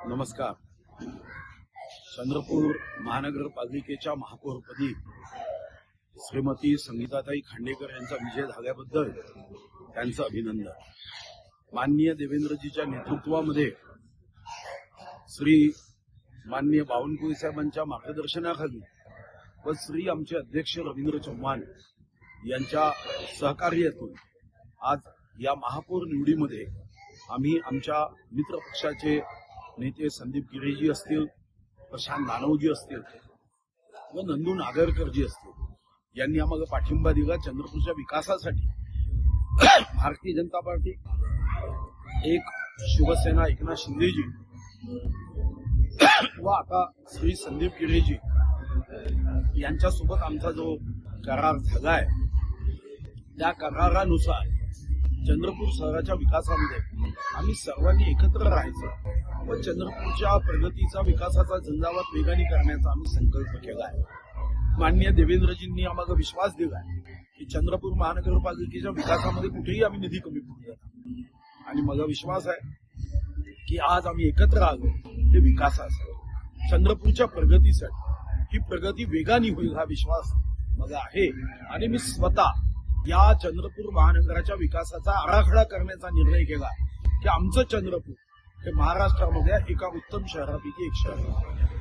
नमस्कार. चंद्रपूर महानगरपालिकेच्या महापौरपदी श्रीमती संगीताताई खांडेकर यांचा विजय झाल्याबद्दल त्यांचं अभिनंदन. माननीय देवेंद्रजीच्या नेतृत्वामध्ये श्री माननीय बावनकुळे साहेबांच्या मार्गदर्शनाखाली व श्री आमचे अध्यक्ष रवींद्र चव्हाण यांच्या सहकार्यातून आज या महापौर निवडीमध्ये आम्ही आमच्या मित्र पक्षाचे नेते संदीप गिरेजी असतील, प्रशांत नानवजी असतील व नंदू नागरकरजी असतील यांनी आम्हाला पाठिंबा दिला. चंद्रपूरच्या विकासासाठी भारतीय जनता पार्टी, एक शिवसेना एकनाथ शिंदेजी व आता श्री संदीप गिरेजी यांच्यासोबत आमचा जो करार झाला आहे त्या करारानुसार चंद्रपूर शहराच्या विकासामध्ये आम्ही सर्वांनी एकत्र राहायचं व चंद्रपूरच्या प्रगतीचा विकासाचा झंझावात वेगाने करण्याचा आम्ही संकल्प केला आहे. माननीय देवेंद्रजींनी आम्हाला विश्वास दिला की चंद्रपूर महानगरपालिकेच्या विकासामध्ये कुठेही आम्ही निधी कमी पडू देणार आणि मला विश्वास आहे की आज आम्ही एकत्र आलो ते विकासासाठी, चंद्रपूरच्या प्रगतीसाठी. ही प्रगती वेगाने होईल हा विश्वास मला आहे आणि मी स्वतः या चंद्रपूर महानगराच्या विकासाचा आराखडा करण्याचा निर्णय केला की आमचं चंद्रपूर हे महाराष्ट्रामध्ये एका उत्तम शहरापैकी एक शहर आहे.